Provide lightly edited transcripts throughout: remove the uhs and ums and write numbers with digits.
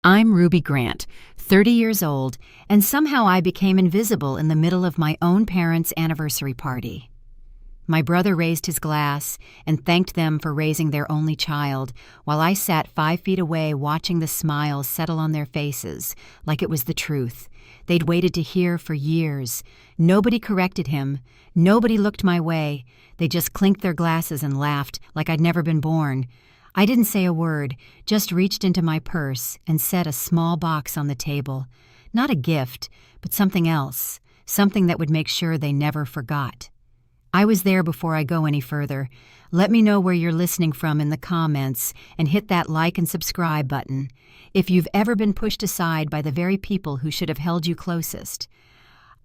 I'm Ruby Grant, 30 years old, and somehow I became invisible in the middle of my own parents' anniversary party. My brother raised his glass and thanked them for raising their only child, while I sat 5 feet away watching the smiles settle on their faces, like it was the truth. They'd waited to hear for years. Nobody corrected him. Nobody looked my way. They just clinked their glasses and laughed like I'd never been born. I didn't say a word, just reached into my purse and set a small box on the table. Not a gift, but something else, something that would make sure they never forgot. I was there before I go any further. Let me know where you're listening from in the comments and hit that like and subscribe button if you've ever been pushed aside by the very people who should have held you closest.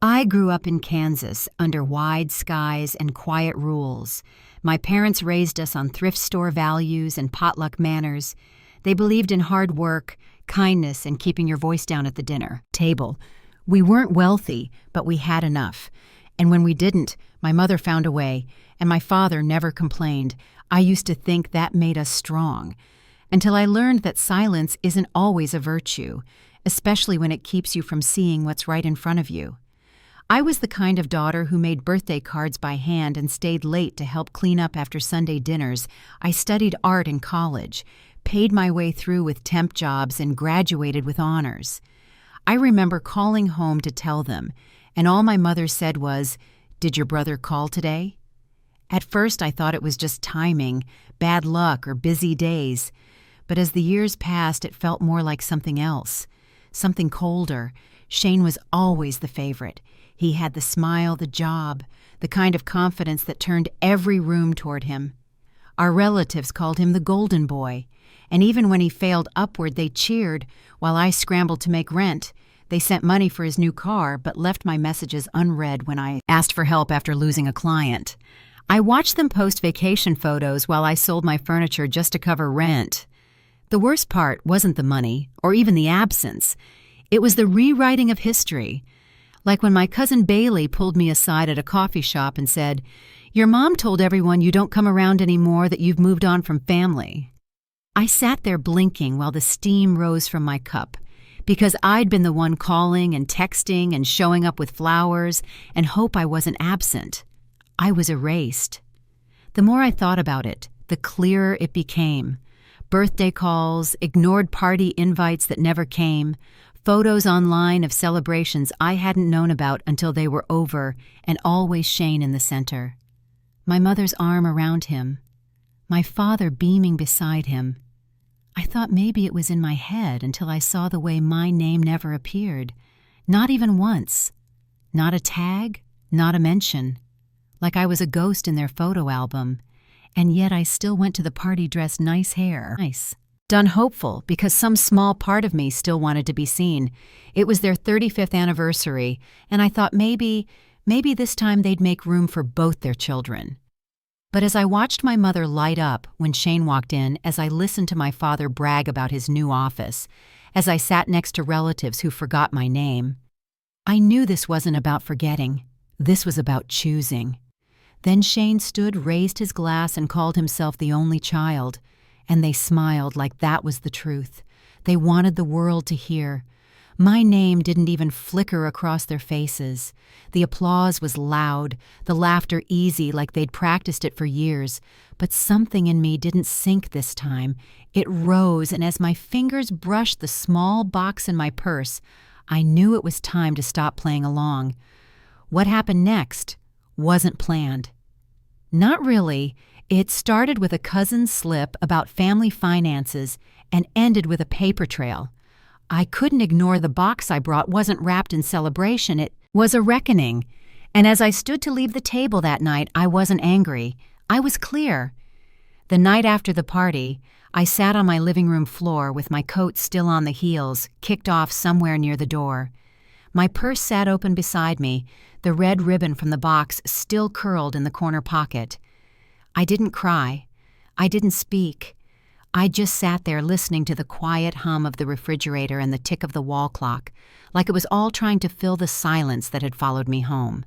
I grew up in Kansas under wide skies and quiet rules. My parents raised us on thrift store values and potluck manners. They believed in hard work, kindness, and keeping your voice down at the dinner table. We weren't wealthy, but we had enough. And when we didn't, my mother found a way, and my father never complained. I used to think that made us strong, until I learned that silence isn't always a virtue, especially when it keeps you from seeing what's right in front of you. I was the kind of daughter who made birthday cards by hand and stayed late to help clean up after Sunday dinners. I studied art in college, paid my way through with temp jobs, and graduated with honors. I remember calling home to tell them, and all my mother said was, "Did your brother call today?" At first I thought it was just timing, bad luck, or busy days. But as the years passed, it felt more like something else, something colder. Shane was always the favorite. He had the smile, the job, the kind of confidence that turned every room toward him. Our relatives called him the golden boy, and even when he failed upward, they cheered while I scrambled to make rent. They sent money for his new car, but left my messages unread when I asked for help after losing a client. I watched them post vacation photos while I sold my furniture just to cover rent. The worst part wasn't the money, or even the absence. It was the rewriting of history. Like when my cousin Bailey pulled me aside at a coffee shop and said, "Your mom told everyone you don't come around anymore, that you've moved on from family." I sat there blinking while the steam rose from my cup, because I'd been the one calling and texting and showing up with flowers and hope I wasn't absent. I was erased. The more I thought about it, the clearer it became. Birthday calls, ignored party invites that never came, photos online of celebrations I hadn't known about until they were over, and always Shane in the center. My mother's arm around him. My father beaming beside him. I thought maybe it was in my head until I saw the way my name never appeared. Not even once. Not a tag, not a mention. Like I was a ghost in their photo album. And yet I still went to the party dressed nice hair. Nice. Done hopeful because some small part of me still wanted to be seen. It was their 35th anniversary, and I thought maybe this time they'd make room for both their children. But as I watched my mother light up when Shane walked in, as I listened to my father brag about his new office, as I sat next to relatives who forgot my name, I knew this wasn't about forgetting. This was about choosing. Then Shane stood, raised his glass, and called himself the only child. And they smiled like that was the truth. They wanted the world to hear. My name didn't even flicker across their faces. The applause was loud, the laughter easy like they'd practiced it for years. But something in me didn't sink this time. It rose, and as my fingers brushed the small box in my purse, I knew it was time to stop playing along. What happened next wasn't planned. Not really. It started with a cousin's slip about family finances and ended with a paper trail. I couldn't ignore the box I brought wasn't wrapped in celebration. It was a reckoning. And as I stood to leave the table that night, I wasn't angry. I was clear. The night after the party, I sat on my living room floor with my coat still on the heels, kicked off somewhere near the door. My purse sat open beside me, the red ribbon from the box still curled in the corner pocket. I didn't cry. I didn't speak. I just sat there listening to the quiet hum of the refrigerator and the tick of the wall clock, like it was all trying to fill the silence that had followed me home.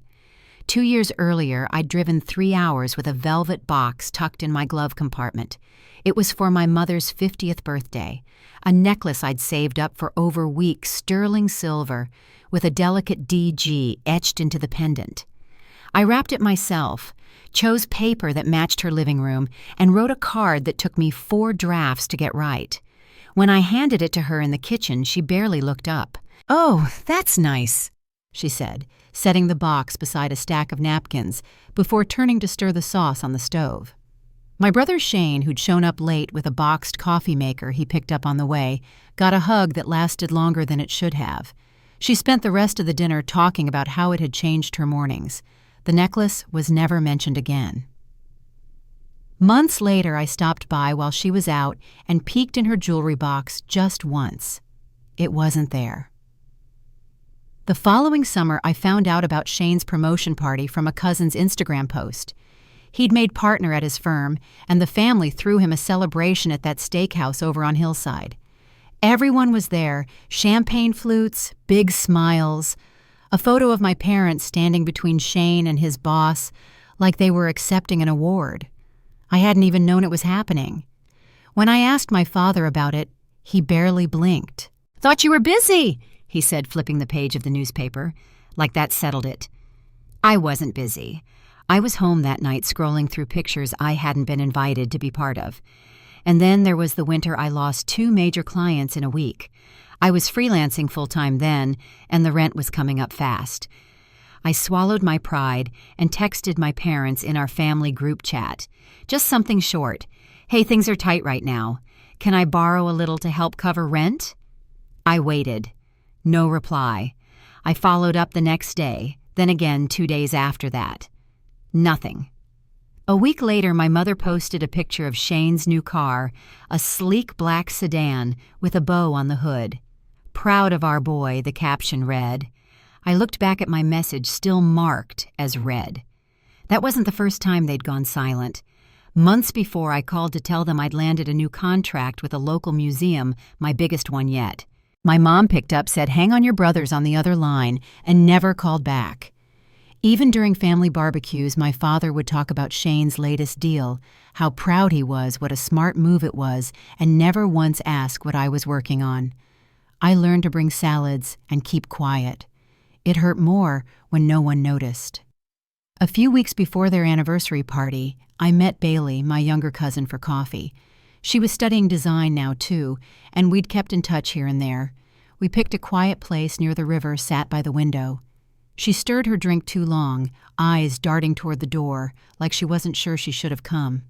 2 years earlier, I'd driven 3 hours with a velvet box tucked in my glove compartment. It was for my mother's 50th birthday, a necklace I'd saved up for over weeks, sterling silver, with a delicate DG etched into the pendant. I wrapped it myself, chose paper that matched her living room, and wrote a card that took me 4 drafts to get right. When I handed it to her in the kitchen, she barely looked up. "Oh, that's nice," she said, setting the box beside a stack of napkins before turning to stir the sauce on the stove. My brother Shane, who'd shown up late with a boxed coffee maker he picked up on the way, got a hug that lasted longer than it should have. She spent the rest of the dinner talking about how it had changed her mornings. The necklace was never mentioned again. Months later, I stopped by while she was out and peeked in her jewelry box just once. It wasn't there. The following summer, I found out about Shane's promotion party from a cousin's Instagram post. He'd made partner at his firm, and the family threw him a celebration at that steakhouse over on Hillside. Everyone was there, champagne flutes, big smiles, a photo of my parents standing between Shane and his boss like they were accepting an award. I hadn't even known it was happening. When I asked my father about it, he barely blinked. "Thought you were busy," he said, flipping the page of the newspaper, like that settled it. I wasn't busy. I was home that night scrolling through pictures I hadn't been invited to be part of. And then there was the winter I lost 2 major clients in a week. I was freelancing full-time then, and the rent was coming up fast. I swallowed my pride and texted my parents in our family group chat. Just something short. "Hey, things are tight right now. Can I borrow a little to help cover rent?" I waited. No reply. I followed up the next day, then again 2 days after that. Nothing. A week later, my mother posted a picture of Shane's new car, a sleek black sedan with a bow on the hood. "Proud of our boy," the caption read. I looked back at my message, still marked as read. That wasn't the first time they'd gone silent. Months before, I called to tell them I'd landed a new contract with a local museum, my biggest one yet. My mom picked up, said, "Hang on your brothers" on the other line, and never called back. Even during family barbecues, my father would talk about Shane's latest deal, how proud he was, what a smart move it was, and never once ask what I was working on. I learned to bring salads and keep quiet. It hurt more when no one noticed. A few weeks before their anniversary party, I met Bailey, my younger cousin, for coffee. She was studying design now, too, and we'd kept in touch here and there. We picked a quiet place near the river, sat by the window. She stirred her drink too long, eyes darting toward the door, like she wasn't sure she should have come.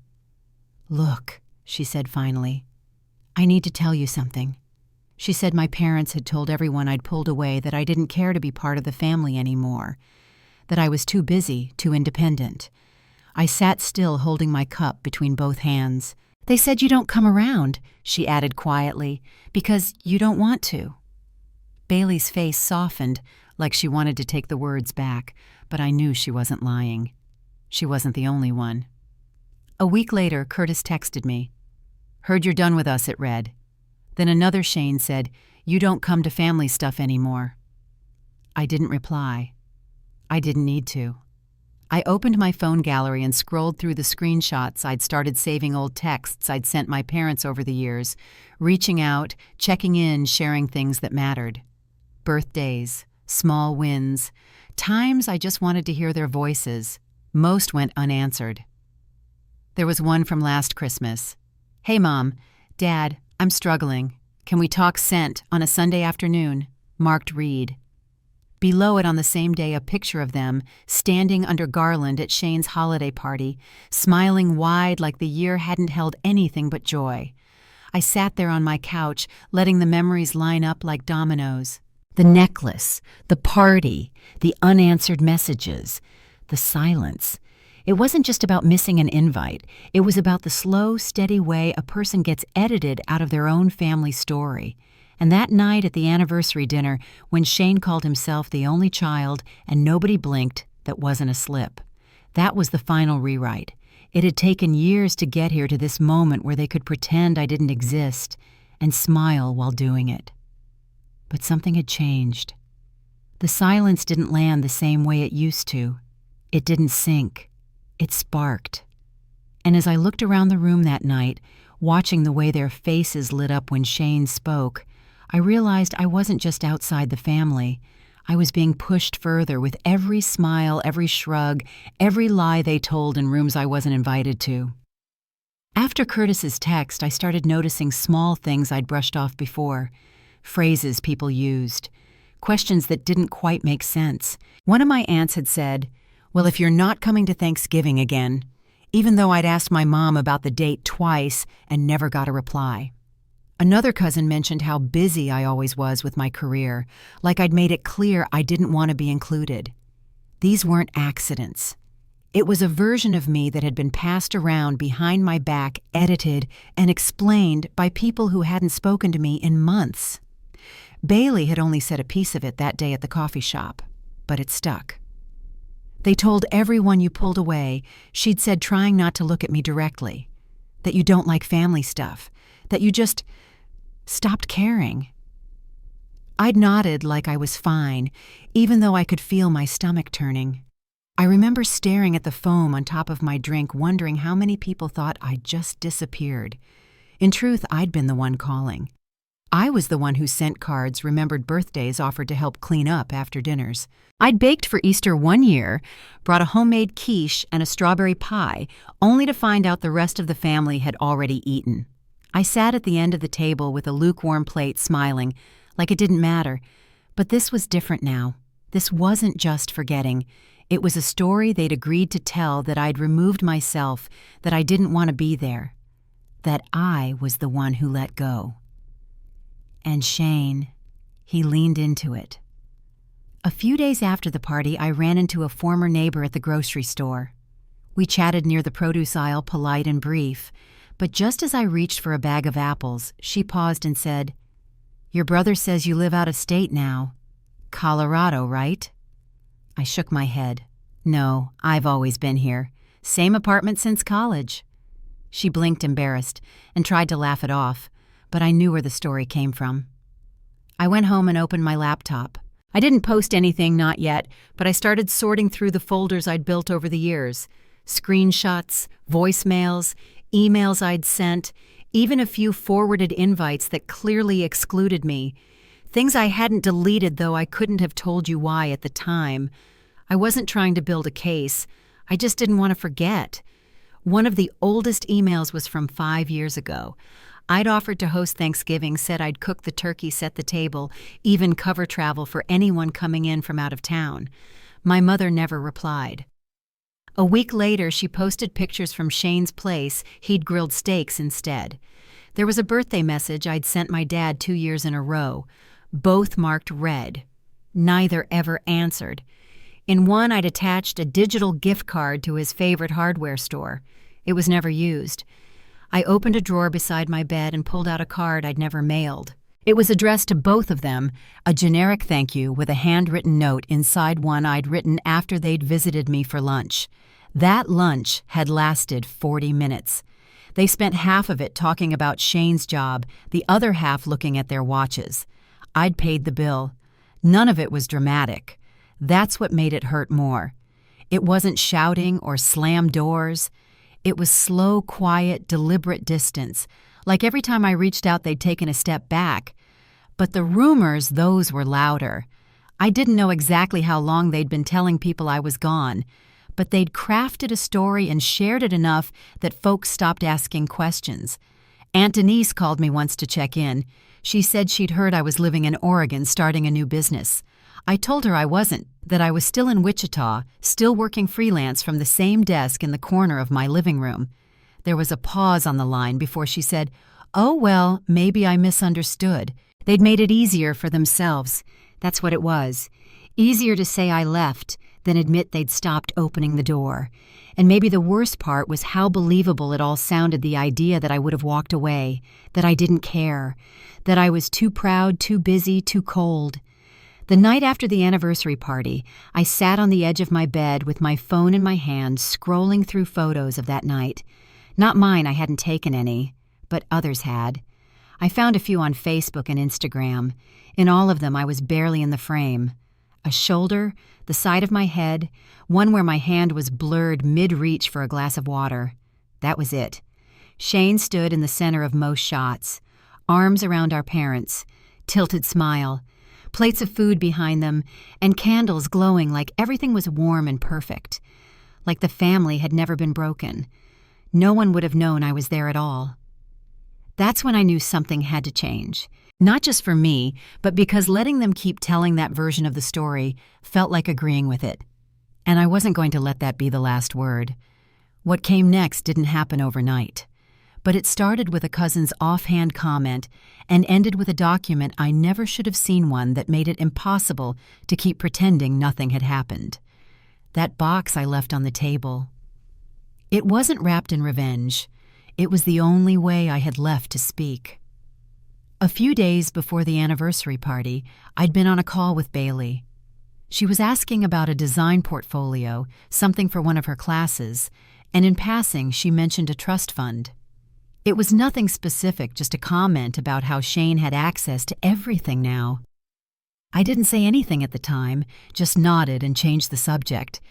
"Look," she said finally. "I need to tell you something." She said my parents had told everyone I'd pulled away, that I didn't care to be part of the family anymore, that I was too busy, too independent. I sat still, holding my cup between both hands. "They said you don't come around," she added quietly, "because you don't want to." Bailey's face softened, like she wanted to take the words back, but I knew she wasn't lying. She wasn't the only one. A week later, Curtis texted me. "Heard you're done with us," it read. Then another Shane said, "You don't come to family stuff anymore." I didn't reply. I didn't need to. I opened my phone gallery and scrolled through the screenshots. I'd started saving old texts I'd sent my parents over the years, reaching out, checking in, sharing things that mattered. Birthdays, small wins, times I just wanted to hear their voices. Most went unanswered. There was one from last Christmas. "Hey, Mom, Dad, I'm struggling. Can we talk sent on a Sunday afternoon?" Marked Reed. Below it on the same day, a picture of them standing under garland at Shane's holiday party, smiling wide like the year hadn't held anything but joy. I sat there on my couch, letting the memories line up like dominoes. The necklace, the party, the unanswered messages, the silence. It wasn't just about missing an invite. It was about the slow, steady way a person gets edited out of their own family story. And that night at the anniversary dinner, when Shane called himself the only child and nobody blinked, that wasn't a slip. That was the final rewrite. It had taken years to get here to this moment where they could pretend I didn't exist and smile while doing it. But something had changed. The silence didn't land the same way it used to. It didn't sink. It sparked. And as I looked around the room that night, watching the way their faces lit up when Shane spoke, I realized I wasn't just outside the family. I was being pushed further with every smile, every shrug, every lie they told in rooms I wasn't invited to. After Curtis's text, I started noticing small things I'd brushed off before, phrases people used, questions that didn't quite make sense. One of my aunts had said, "Well, if you're not coming to Thanksgiving again," even though I'd asked my mom about the date twice and never got a reply. Another cousin mentioned how busy I always was with my career, like I'd made it clear I didn't want to be included. These weren't accidents. It was a version of me that had been passed around behind my back, edited, and explained by people who hadn't spoken to me in months. Bailey had only said a piece of it that day at the coffee shop, but it stuck. They told everyone you pulled away, she'd said trying not to look at me directly, that you don't like family stuff, that you just stopped caring. I'd nodded like I was fine, even though I could feel my stomach turning. I remember staring at the foam on top of my drink, wondering how many people thought I'd just disappeared. In truth, I'd been the one calling. I was the one who sent cards, remembered birthdays, offered to help clean up after dinners. I'd baked for Easter one year, brought a homemade quiche and a strawberry pie, only to find out the rest of the family had already eaten. I sat at the end of the table with a lukewarm plate, smiling, like it didn't matter. But this was different now. This wasn't just forgetting. It was a story they'd agreed to tell, that I'd removed myself, that I didn't want to be there, that I was the one who let go. And Shane, he leaned into it. A few days after the party, I ran into a former neighbor at the grocery store. We chatted near the produce aisle, polite and brief, but just as I reached for a bag of apples, she paused and said, "Your brother says you live out of state now. Colorado, right?" I shook my head. "No, I've always been here. Same apartment since college." She blinked, embarrassed, and tried to laugh it off, but I knew where the story came from. I went home and opened my laptop. I didn't post anything, not yet, but I started sorting through the folders I'd built over the years. Screenshots, voicemails, emails I'd sent, even a few forwarded invites that clearly excluded me. Things I hadn't deleted, though I couldn't have told you why at the time. I wasn't trying to build a case. I just didn't want to forget. One of the oldest emails was from 5 years ago. I'd offered to host Thanksgiving, said I'd cook the turkey, set the table, even cover travel for anyone coming in from out of town. My mother never replied. A week later, she posted pictures from Shane's place. He'd grilled steaks instead. There was a birthday message I'd sent my dad 2 years in a row, both marked red. Neither ever answered. In one, I'd attached a digital gift card to his favorite hardware store. It was never used. I opened a drawer beside my bed and pulled out a card I'd never mailed. It was addressed to both of them, a generic thank you with a handwritten note inside one I'd written after they'd visited me for lunch. That lunch had lasted 40 minutes. They spent half of it talking about Shane's job, the other half looking at their watches. I'd paid the bill. None of it was dramatic. That's what made it hurt more. It wasn't shouting or slam doors. It was slow, quiet, deliberate distance, like every time I reached out they'd taken a step back. But the rumors, those were louder. I didn't know exactly how long they'd been telling people I was gone, but they'd crafted a story and shared it enough that folks stopped asking questions. Aunt Denise called me once to check in. She said she'd heard I was living in Oregon starting a new business. I told her I wasn't, that I was still in Wichita, still working freelance from the same desk in the corner of my living room. There was a pause on the line before she said, "Oh, well, maybe I misunderstood." They'd made it easier for themselves. That's what it was. Easier to say I left than admit they'd stopped opening the door. And maybe the worst part was how believable it all sounded, the idea that I would have walked away, that I didn't care, that I was too proud, too busy, too cold. The night after the anniversary party, I sat on the edge of my bed with my phone in my hand, scrolling through photos of that night. Not mine, I hadn't taken any, but others had. I found a few on Facebook and Instagram. In all of them, I was barely in the frame. A shoulder, the side of my head, one where my hand was blurred mid-reach for a glass of water. That was it. Shane stood in the center of most shots, arms around our parents, tilted smile, plates of food behind them, and candles glowing like everything was warm and perfect, like the family had never been broken. No one would have known I was there at all. That's when I knew something had to change. Not just for me, but because letting them keep telling that version of the story felt like agreeing with it. And I wasn't going to let that be the last word. What came next didn't happen overnight. But it started with a cousin's offhand comment and ended with a document I never should have seen, one that made it impossible to keep pretending nothing had happened. That box I left on the table. It wasn't wrapped in revenge. It was the only way I had left to speak. A few days before the anniversary party, I'd been on a call with Bailey. She was asking about a design portfolio, something for one of her classes, and in passing she mentioned a trust fund. It was nothing specific, just a comment about how Shane had access to everything now. I didn't say anything at the time, just nodded and changed the subject.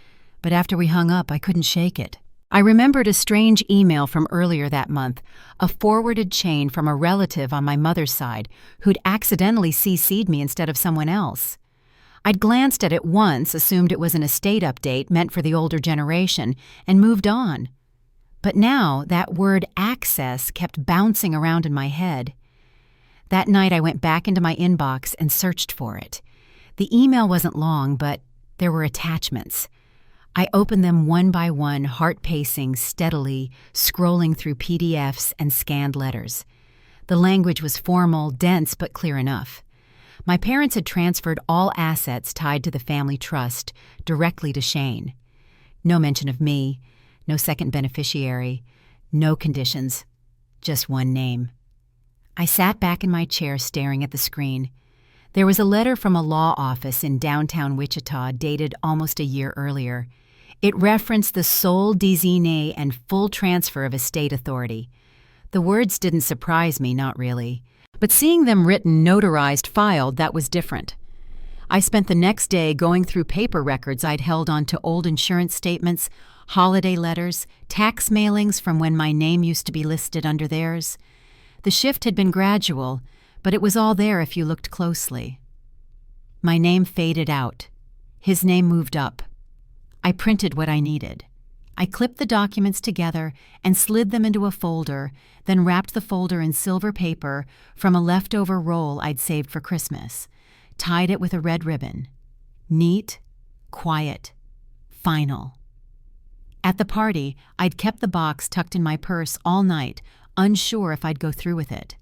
But after we hung up, I couldn't shake it. I remembered a strange email from earlier that month, a forwarded chain from a relative on my mother's side who'd accidentally CC'd me instead of someone else. I'd glanced at it once, assumed it was an estate update meant for the older generation, and moved on. But now that word access kept bouncing around in my head. That night I went back into my inbox and searched for it. The email wasn't long, but there were attachments. I opened them one by one, heart pacing steadily, scrolling through PDFs and scanned letters. The language was formal, dense, but clear enough. My parents had transferred all assets tied to the family trust directly to Shane. No mention of me, no second beneficiary, no conditions, just one name. I sat back in my chair staring at the screen. There was a letter from a law office in downtown Wichita dated almost a year earlier. It referenced the sole désigné and full transfer of estate authority. The words didn't surprise me, not really. But seeing them written, notarized, filed, that was different. I spent the next day going through paper records I'd held onto old insurance statements, holiday letters, tax mailings from when my name used to be listed under theirs. The shift had been gradual, but it was all there if you looked closely. My name faded out. His name moved up. I printed what I needed. I clipped the documents together and slid them into a folder, then wrapped the folder in silver paper from a leftover roll I'd saved for Christmas, tied it with a red ribbon. Neat, quiet, final. At the party, I'd kept the box tucked in my purse all night, unsure if I'd go through with it.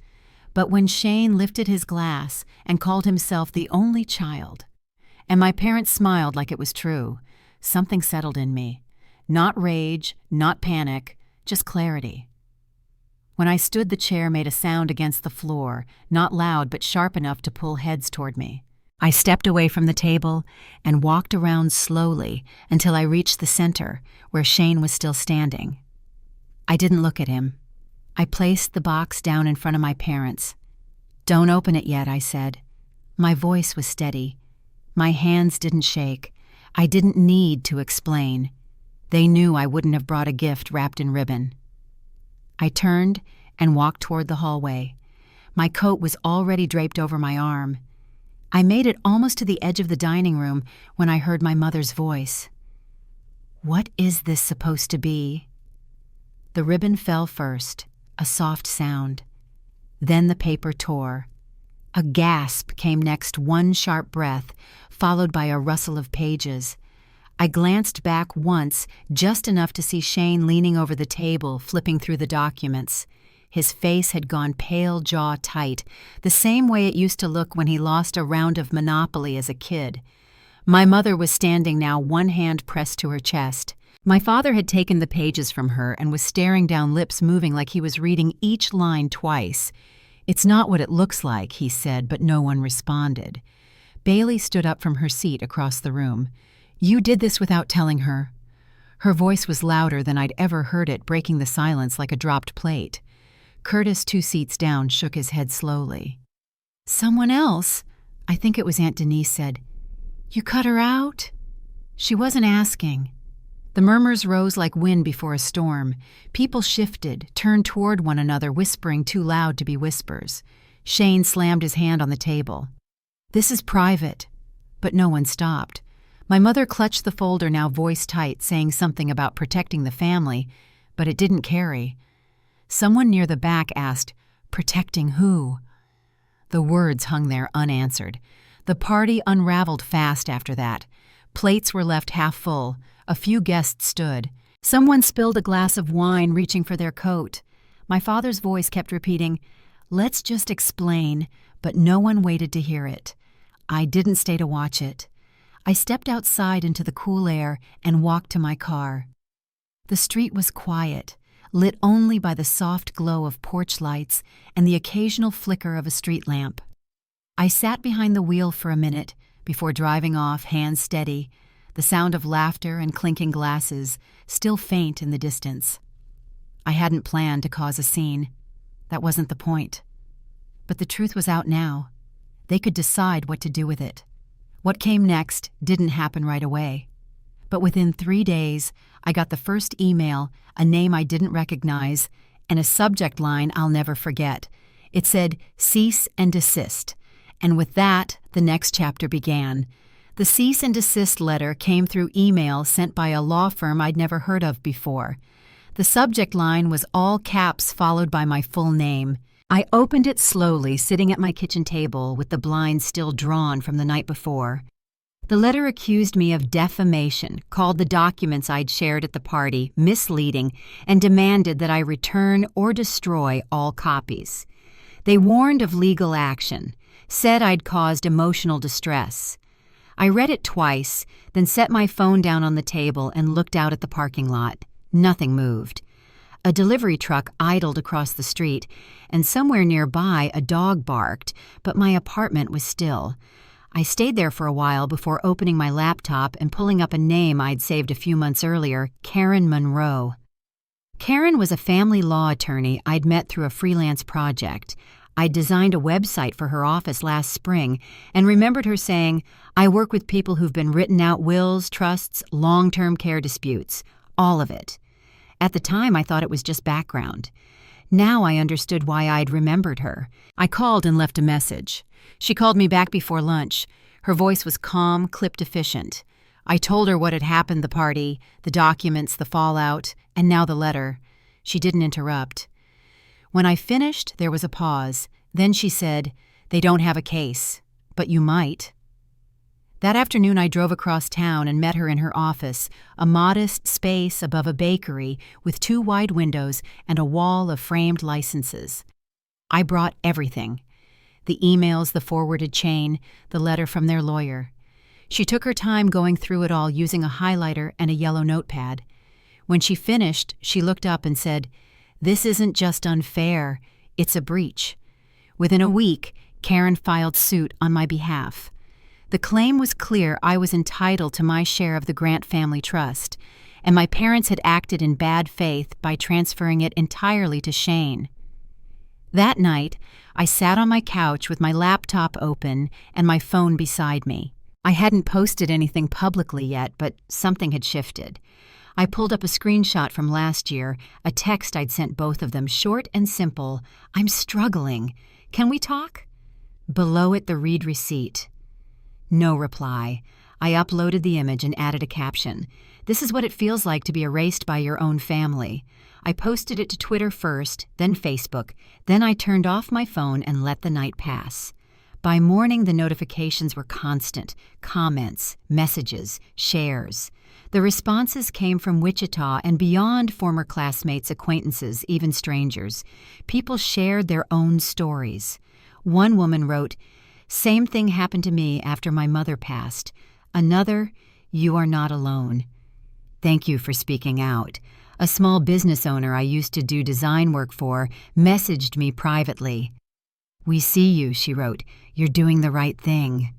But when Shane lifted his glass and called himself the only child, and my parents smiled like it was true, something settled in me. Not rage, not panic, just clarity. When I stood, the chair made a sound against the floor, not loud but sharp enough to pull heads toward me. I stepped away from the table and walked around slowly until I reached the center, where Shane was still standing. I didn't look at him. I placed the box down in front of my parents. "Don't open it yet," I said. My voice was steady. My hands didn't shake. I didn't need to explain. They knew I wouldn't have brought a gift wrapped in ribbon. I turned and walked toward the hallway. My coat was already draped over my arm. I made it almost to the edge of the dining room when I heard my mother's voice. "What is this supposed to be?" The ribbon fell first, a soft sound. Then the paper tore. A gasp came next, one sharp breath, followed by a rustle of pages. I glanced back once, just enough to see Shane leaning over the table, flipping through the documents. His face had gone pale, jaw tight, the same way it used to look when he lost a round of Monopoly as a kid. My mother was standing now, one hand pressed to her chest. My father had taken the pages from her and was staring down, lips moving like he was reading each line twice. "It's not what it looks like," he said, but no one responded. Bailey stood up from her seat across the room. "You did this without telling her." Her voice was louder than I'd ever heard it, breaking the silence like a dropped plate. Curtis, 2 seats down, shook his head slowly. "Someone else?" I think it was Aunt Denise said. "You cut her out?" She wasn't asking. The murmurs rose like wind before a storm. People shifted, turned toward one another, whispering too loud to be whispers. Shane slammed his hand on the table. "This is private." But no one stopped. My mother clutched the folder, now voice tight, saying something about protecting the family, but it didn't carry. Someone near the back asked, "Protecting who?" The words hung there unanswered. The party unraveled fast after that. Plates were left half full. A few guests stood. Someone spilled a glass of wine, reaching for their coat. My father's voice kept repeating, "Let's just explain," but no one waited to hear it. I didn't stay to watch it. I stepped outside into the cool air and walked to my car. The street was quiet, lit only by the soft glow of porch lights and the occasional flicker of a street lamp. I sat behind the wheel for a minute before driving off, hands steady, the sound of laughter and clinking glasses still faint in the distance. I hadn't planned to cause a scene. That wasn't the point. But the truth was out now. They could decide what to do with it. What came next didn't happen right away. But within 3 days, I got the first email, a name I didn't recognize, and a subject line I'll never forget. It said, "Cease and desist." And with that, the next chapter began. The cease and desist letter came through email sent by a law firm I'd never heard of before. The subject line was all caps followed by my full name. I opened it slowly, sitting at my kitchen table with the blinds still drawn from the night before. The letter accused me of defamation, called the documents I'd shared at the party misleading, and demanded that I return or destroy all copies. They warned of legal action, said I'd caused emotional distress. I read it twice, then set my phone down on the table and looked out at the parking lot. Nothing moved. A delivery truck idled across the street, and somewhere nearby a dog barked, but my apartment was still. I stayed there for a while before opening my laptop and pulling up a name I'd saved a few months earlier, Karen Monroe. Karen was a family law attorney I'd met through a freelance project. I'd designed a website for her office last spring and remembered her saying, "I work with people who've been written out wills, trusts, long-term care disputes, all of it." At the time, I thought it was just background. Now I understood why I'd remembered her. I called and left a message. She called me back before lunch. Her voice was calm, clipped efficient. I told her what had happened, the party, the documents, the fallout, and now the letter. She didn't interrupt. When I finished, there was a pause. Then she said, "They don't have a case, but you might." That afternoon I drove across town and met her in her office, a modest space above a bakery with 2 wide windows and a wall of framed licenses. I brought everything. The emails, the forwarded chain, the letter from their lawyer. She took her time going through it all using a highlighter and a yellow notepad. When she finished, she looked up and said, "This isn't just unfair, it's a breach." Within a week, Karen filed suit on my behalf. The claim was clear I was entitled to my share of the Grant family trust, and my parents had acted in bad faith by transferring it entirely to Shane. That night, I sat on my couch with my laptop open and my phone beside me. I hadn't posted anything publicly yet, but something had shifted. I pulled up a screenshot from last year, a text I'd sent both of them, short and simple. "I'm struggling. Can we talk?" Below it, the read receipt. No reply. I uploaded the image and added a caption. "This is what it feels like to be erased by your own family." I posted it to Twitter first, then Facebook. Then I turned off my phone and let the night pass. By morning, the notifications were constant. Comments, messages, shares. The responses came from Wichita and beyond former classmates, acquaintances, even strangers. People shared their own stories. One woman wrote, "Same thing happened to me after my mother passed." Another, "You are not alone. Thank you for speaking out." A small business owner I used to do design work for messaged me privately. "We see you," she wrote. "You're doing the right thing."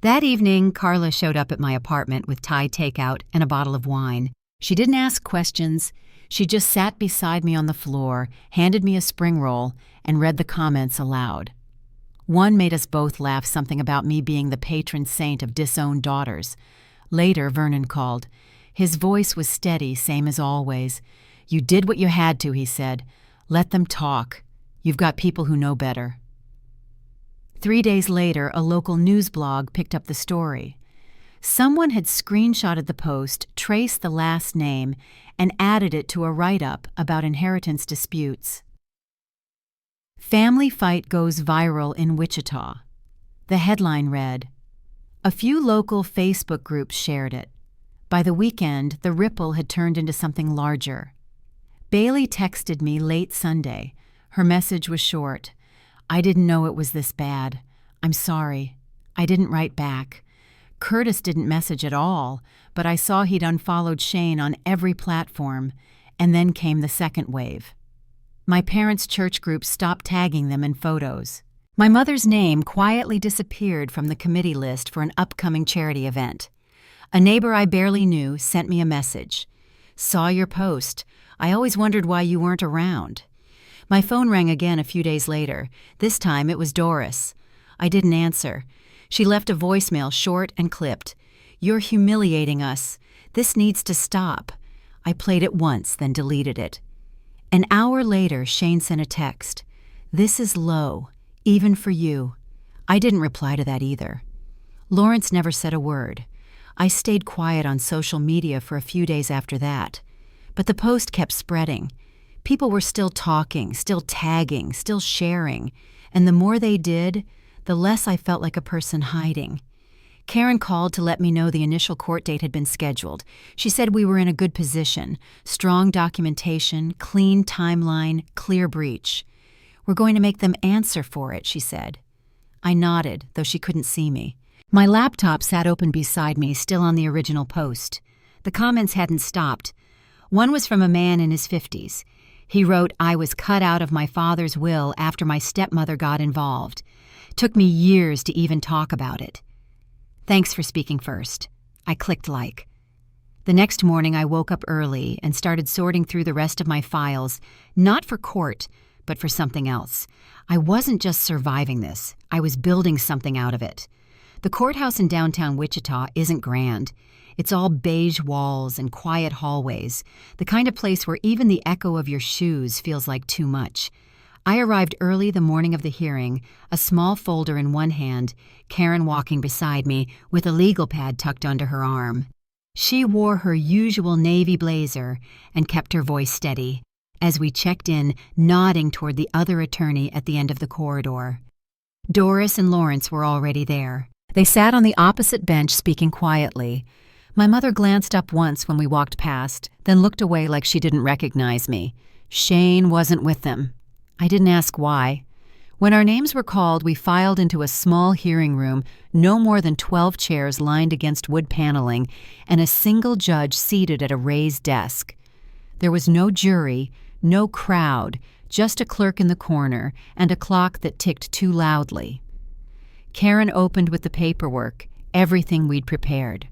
That evening, Carla showed up at my apartment with Thai takeout and a bottle of wine. She didn't ask questions. She just sat beside me on the floor, handed me a spring roll, and read the comments aloud. One made us both laugh, something about me being the patron saint of disowned daughters. Later, Vernon called. His voice was steady, same as always. "You did what you had to," he said. "Let them talk. You've got people who know better." 3 days later, a local news blog picked up the story. Someone had screenshotted the post, traced the last name, and added it to a write-up about inheritance disputes. Family fight goes viral in Wichita. The headline read, "A few local Facebook groups shared it. By the weekend, the ripple had turned into something larger." Bailey texted me late Sunday. Her message was short. "I didn't know it was this bad. I'm sorry. I didn't write back. Curtis didn't message at all, but I saw he'd unfollowed Shane on every platform, and then came the second wave. My parents' church group stopped tagging them in photos. My mother's name quietly disappeared from the committee list for an upcoming charity event. A neighbor I barely knew sent me a message. 'Saw your post. I always wondered why you weren't around.' My phone rang again a few days later. This time it was Doris. I didn't answer. She left a voicemail, short and clipped. 'You're humiliating us. This needs to stop.' I played it once, then deleted it. An hour later, Shane sent a text. 'This is low, even for you.' I didn't reply to that either. Lawrence never said a word. I stayed quiet on social media for a few days after that. But the post kept spreading. People were still talking, still tagging, still sharing. And the more they did, the less I felt like a person hiding. Karen called to let me know the initial court date had been scheduled. She said we were in a good position, strong documentation, clean timeline, clear breach. "We're going to make them answer for it," she said. I nodded, though she couldn't see me. My laptop sat open beside me, still on the original post. The comments hadn't stopped. One was from a man in his 50s. He wrote, "I was cut out of my father's will after my stepmother got involved. Took me years to even talk about it. Thanks for speaking first." I clicked like. The next morning I woke up early and started sorting through the rest of my files, not for court, but for something else. I wasn't just surviving this. I was building something out of it. The courthouse in downtown Wichita isn't grand. It's all beige walls and quiet hallways, the kind of place where even the echo of your shoes feels like too much. I arrived early the morning of the hearing, a small folder in one hand, Karen walking beside me with a legal pad tucked under her arm. She wore her usual navy blazer and kept her voice steady as we checked in, nodding toward the other attorney at the end of the corridor. Doris and Lawrence were already there. They sat on the opposite bench speaking quietly. My mother glanced up once when we walked past, then looked away like she didn't recognize me. Shane wasn't with them. I didn't ask why. When our names were called, we filed into a small hearing room, no more than 12 chairs lined against wood paneling, and a single judge seated at a raised desk. There was no jury, no crowd, just a clerk in the corner and a clock that ticked too loudly. Karen opened with the paperwork, everything we'd prepared.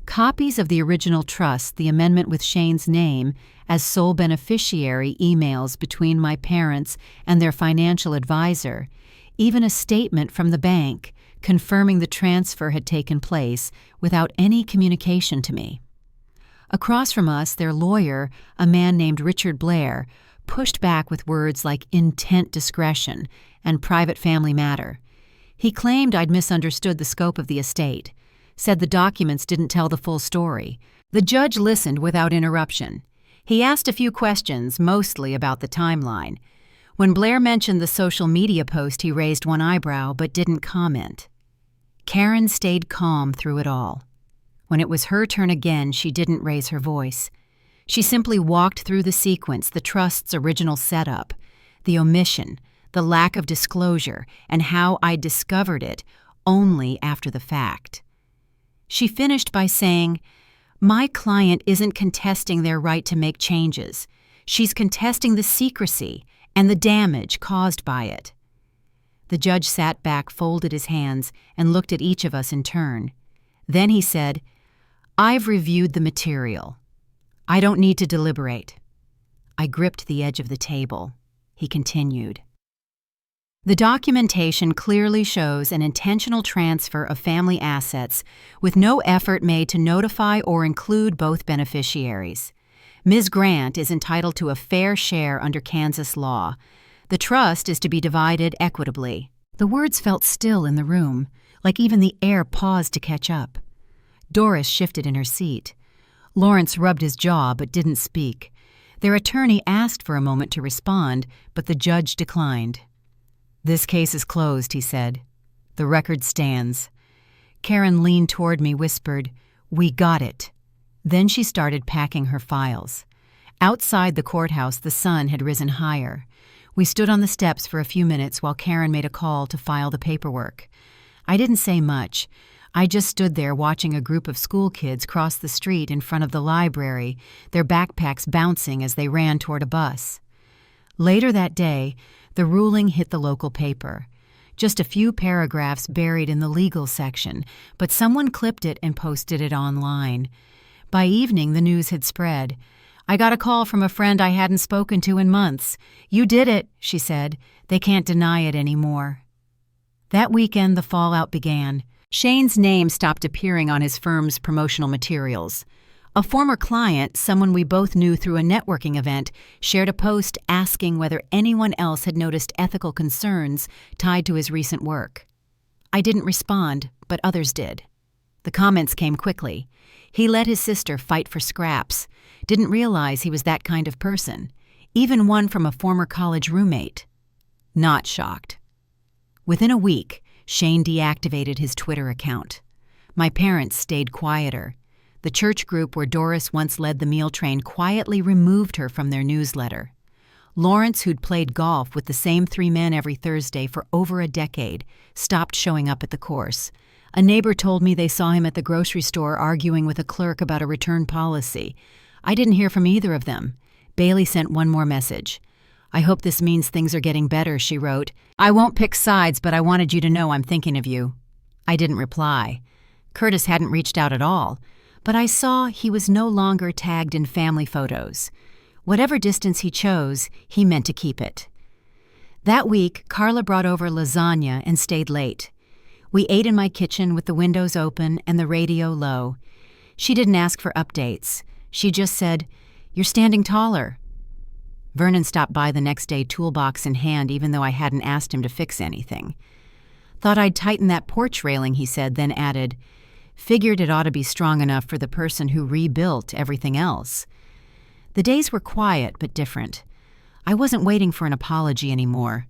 Copies of the original trust, the amendment with Shane's name as sole beneficiary, emails between my parents and their financial advisor, even a statement from the bank confirming the transfer had taken place without any communication to me. Across from us, their lawyer, a man named Richard Blair, pushed back with words like intent discretion and private family matter. He claimed I'd misunderstood the scope of the estate, said the documents didn't tell the full story. The judge listened without interruption. He asked a few questions, mostly about the timeline. When Blair mentioned the social media post, he raised one eyebrow but didn't comment. Karen stayed calm through it all. When it was her turn again, she didn't raise her voice. She simply walked through the sequence, the trust's original setup, the omission, the lack of disclosure, and how I discovered it only after the fact. She finished by saying, "My client isn't contesting their right to make changes. She's contesting the secrecy and the damage caused by it." The judge sat back, folded his hands, and looked at each of us in turn. Then he said, "I've reviewed the material. I don't need to deliberate." I gripped the edge of the table. He continued. The documentation clearly shows an intentional transfer of family assets with no effort made to notify or include both beneficiaries. Ms. Grant is entitled to a fair share under Kansas law. The trust is to be divided equitably. The words felt still in the room, like even the air paused to catch up. Doris shifted in her seat. Lawrence rubbed his jaw but didn't speak. Their attorney asked for a moment to respond, but the judge declined. "This case is closed," he said. "The record stands." Karen leaned toward me, whispered, "We got it." Then she started packing her files. Outside the courthouse, the sun had risen higher. We stood on the steps for a few minutes while Karen made a call to file the paperwork. I didn't say much. I just stood there watching a group of school kids cross the street in front of the library, their backpacks bouncing as they ran toward a bus. Later that day, the ruling hit the local paper. Just a few paragraphs buried in the legal section, but someone clipped it and posted it online. By evening, the news had spread. "I got a call from a friend I hadn't spoken to in months. You did it," she said. "They can't deny it anymore." That weekend, the fallout began. Shane's name stopped appearing on his firm's promotional materials. A former client, someone we both knew through a networking event, shared a post asking whether anyone else had noticed ethical concerns tied to his recent work. I didn't respond, but others did. The comments came quickly. He let his sister fight for scraps, didn't realize he was that kind of person, even one from a former college roommate. Not shocked. Within a week, Shane deactivated his Twitter account. My parents stayed quieter. The church group where Doris once led the meal train quietly removed her from their newsletter. Lawrence, who'd played golf with the same 3 men every Thursday for over a decade, stopped showing up at the course. A neighbor told me they saw him at the grocery store arguing with a clerk about a return policy. I didn't hear from either of them. Bailey sent one more message. "I hope this means things are getting better," she wrote. "I won't pick sides, but I wanted you to know I'm thinking of you." I didn't reply. Curtis hadn't reached out at all, but I saw he was no longer tagged in family photos. Whatever distance he chose, he meant to keep it. That week, Carla brought over lasagna and stayed late. We ate in my kitchen with the windows open and the radio low. She didn't ask for updates. She just said, "You're standing taller." Vernon stopped by the next day, toolbox in hand, even though I hadn't asked him to fix anything. "Thought I'd tighten that porch railing," he said, then added, "Figured it ought to be strong enough for the person who rebuilt everything else." The days were quiet but different. I wasn't waiting for an apology anymore.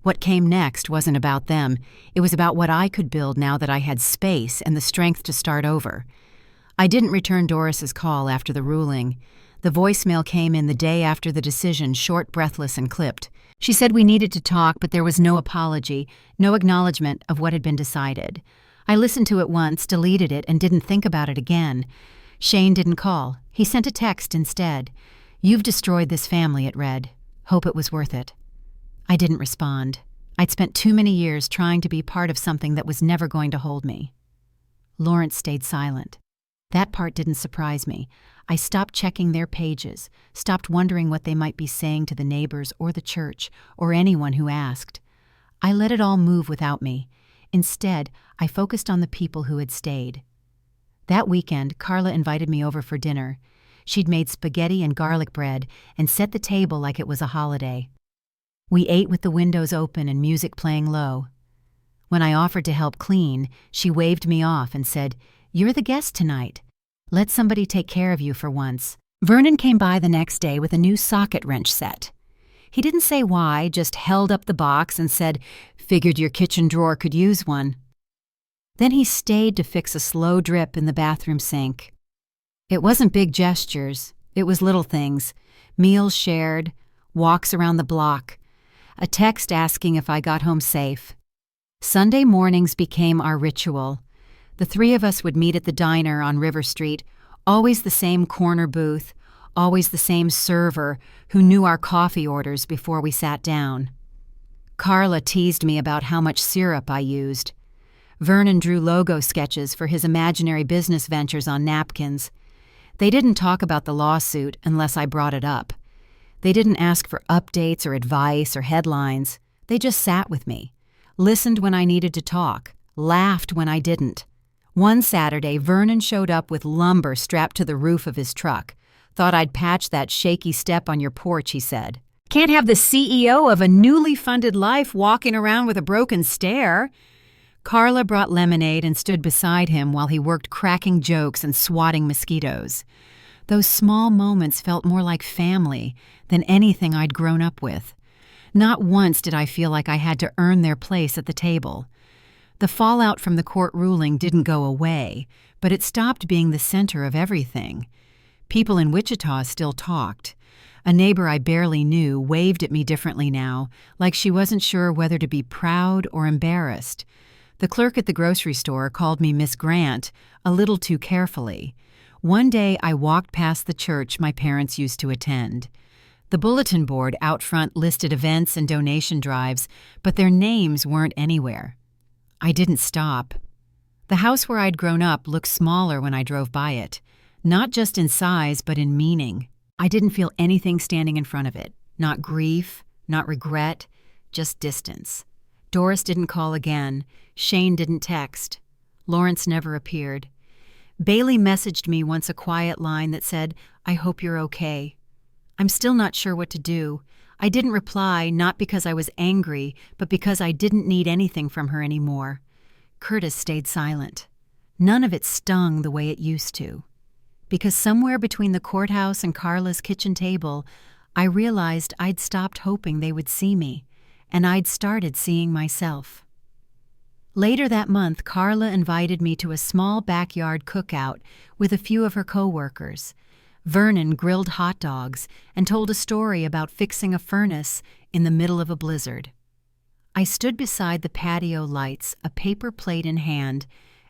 What came next wasn't about them. It was about what I could build now that I had space and the strength to start over. I didn't return Doris's call after the ruling. The voicemail came in the day after the decision, short, breathless, and clipped. She said we needed to talk, but there was no apology, no acknowledgement of what had been decided. I listened to it once, deleted it, and didn't think about it again. Shane didn't call. He sent a text instead. "You've destroyed this family," it read. "Hope it was worth it." I didn't respond. I'd spent too many years trying to be part of something that was never going to hold me. Lawrence stayed silent. That part didn't surprise me. I stopped checking their pages, stopped wondering what they might be saying to the neighbors or the church or anyone who asked. I let it all move without me. Instead, I focused on the people who had stayed. That weekend, Carla invited me over for dinner. She'd made spaghetti and garlic bread and set the table like it was a holiday. We ate with the windows open and music playing low. When I offered to help clean, she waved me off and said, "You're the guest tonight. Let somebody take care of you for once." Vernon came by the next day with a new socket wrench set. He didn't say why, just held up the box and said, "Figured your kitchen drawer could use one." Then he stayed to fix a slow drip in the bathroom sink. It wasn't big gestures. It was little things. Meals shared, walks around the block, a text asking if I got home safe. Sunday mornings became our ritual. The 3 of us would meet at the diner on River Street, always the same corner booth, always the same server who knew our coffee orders before we sat down. Carla teased me about how much syrup I used. Vernon drew logo sketches for his imaginary business ventures on napkins. They didn't talk about the lawsuit unless I brought it up. They didn't ask for updates or advice or headlines. They just sat with me, listened when I needed to talk, laughed when I didn't. One Saturday, Vernon showed up with lumber strapped to the roof of his truck. "Thought I'd patch that shaky step on your porch," he said. "Can't have the CEO of a newly funded life walking around with a broken stair." Carla brought lemonade and stood beside him while he worked cracking jokes and swatting mosquitoes. Those small moments felt more like family than anything I'd grown up with. Not once did I feel like I had to earn their place at the table. The fallout from the court ruling didn't go away, but it stopped being the center of everything. People in Wichita still talked. A neighbor I barely knew waved at me differently now, like she wasn't sure whether to be proud or embarrassed. The clerk at the grocery store called me Miss Grant a little too carefully. One day I walked past the church my parents used to attend. The bulletin board out front listed events and donation drives, but their names weren't anywhere. I didn't stop. The house where I'd grown up looked smaller when I drove by it, not just in size but in meaning. I didn't feel anything standing in front of it, not grief, not regret, just distance. Doris didn't call again. Shane didn't text. Lawrence never appeared. Bailey messaged me once a quiet line that said, "I hope you're okay." I'm still not sure what to do. I didn't reply, not because I was angry, but because I didn't need anything from her anymore. Curtis stayed silent. None of it stung the way it used to. Because somewhere between the courthouse and Carla's kitchen table, I realized I'd stopped hoping they would see me, and I'd started seeing myself. Later that month, Carla invited me to a small backyard cookout with a few of her coworkers. Vernon grilled hot dogs and told a story about fixing a furnace in the middle of a blizzard. I stood beside the patio lights, a paper plate in hand,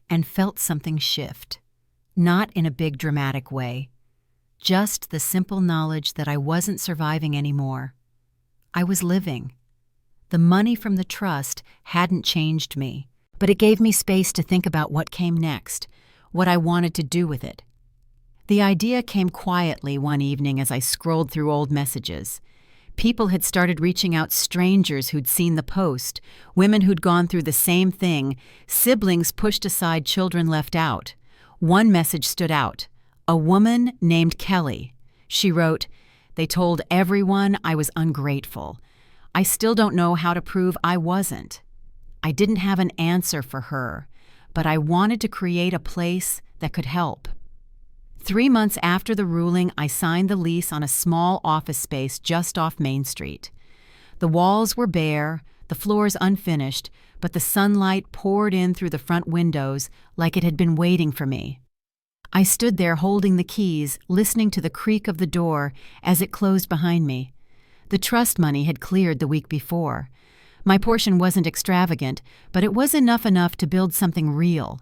and felt something shift. Not in a big dramatic way. Just the simple knowledge that I wasn't surviving anymore. I was living. The money from the trust hadn't changed me, but it gave me space to think about what came next, what I wanted to do with it. The idea came quietly one evening as I scrolled through old messages. People had started reaching out, strangers who'd seen the post, women who'd gone through the same thing, siblings pushed aside, children left out. One message stood out. A woman named Kelly. She wrote, "They told everyone I was ungrateful. I still don't know how to prove I wasn't." I didn't have an answer for her, but I wanted to create a place that could help. 3 months after the ruling, I signed the lease on a small office space just off Main Street. The walls were bare, the floors unfinished, but the sunlight poured in through the front windows like it had been waiting for me. I stood there holding the keys, listening to the creak of the door as it closed behind me. The trust money had cleared the week before. My portion wasn't extravagant, but it was enough to build something real.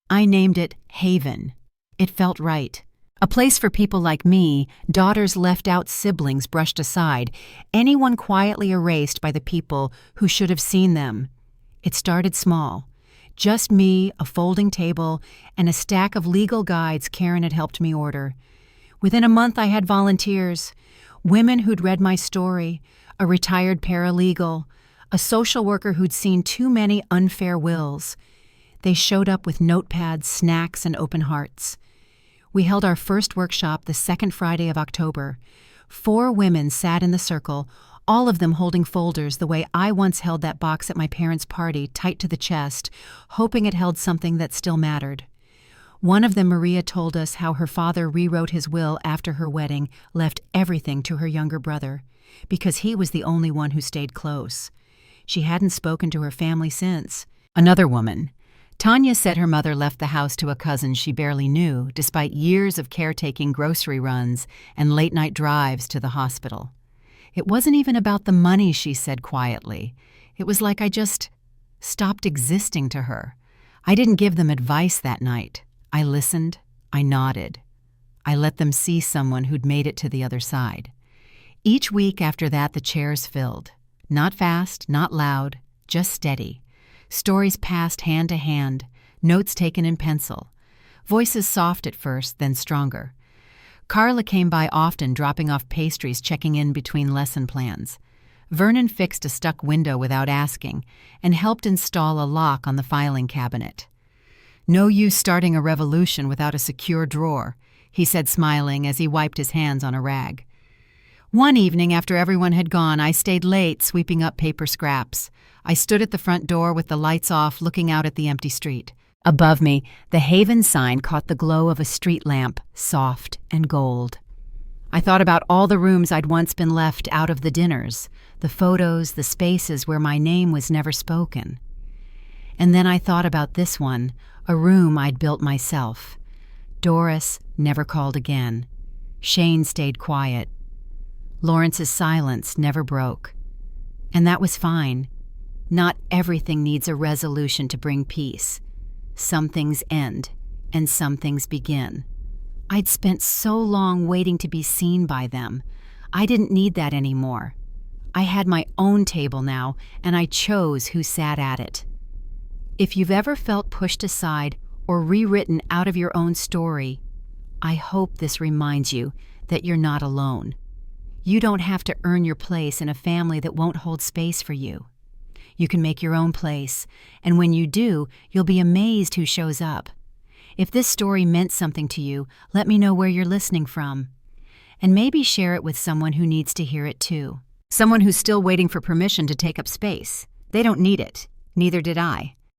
I named it Haven. It felt right. A place for people like me, daughters left out, siblings brushed aside, anyone quietly erased by the people who should have seen them. It started small. Just me, a folding table, and a stack of legal guides Karen had helped me order. Within a month I had volunteers, women who'd read my story, a retired paralegal, a social worker who'd seen too many unfair wills. They showed up with notepads, snacks, and open hearts. We held our first workshop the second Friday of October. 4 women sat in the circle, all of them holding folders the way I once held that box at my parents' party, tight to the chest, hoping it held something that still mattered. One of them, Maria, told us how her father rewrote his will after her wedding, left everything to her younger brother, because he was the only one who stayed close. She hadn't spoken to her family since. Another woman, Tanya, said her mother left the house to a cousin she barely knew, despite years of caretaking, grocery runs, and late-night drives to the hospital. It wasn't even about the money, she said quietly. It was like I just stopped existing to her. I didn't give them advice that night. I listened. I nodded. I let them see someone who'd made it to the other side. Each week after that, the chairs filled. Not fast, not loud, just steady. Stories passed hand to hand, notes taken in pencil. Voices soft at first, then stronger. Carla came by often, dropping off pastries, checking in between lesson plans. Vernon fixed a stuck window without asking and helped install a lock on the filing cabinet. "No use starting a revolution without a secure drawer," he said, smiling as he wiped his hands on a rag. One evening after everyone had gone, I stayed late sweeping up paper scraps. I stood at the front door with the lights off, looking out at the empty street. Above me, the Haven sign caught the glow of a street lamp, soft and gold. I thought about all the rooms I'd once been left out of the dinners, the photos, the spaces where my name was never spoken. And then I thought about this one, a room I'd built myself. Doris never called again. Shane stayed quiet. Lawrence's silence never broke. And that was fine. Not everything needs a resolution to bring peace. Some things end, and some things begin. I'd spent so long waiting to be seen by them. I didn't need that anymore. I had my own table now, and I chose who sat at it. If you've ever felt pushed aside or rewritten out of your own story, I hope this reminds you that you're not alone. You don't have to earn your place in a family that won't hold space for you. You can make your own place, and when you do, you'll be amazed who shows up. If this story meant something to you, let me know where you're listening from. And maybe share it with someone who needs to hear it too. Someone who's still waiting for permission to take up space. They don't need it. Neither did I.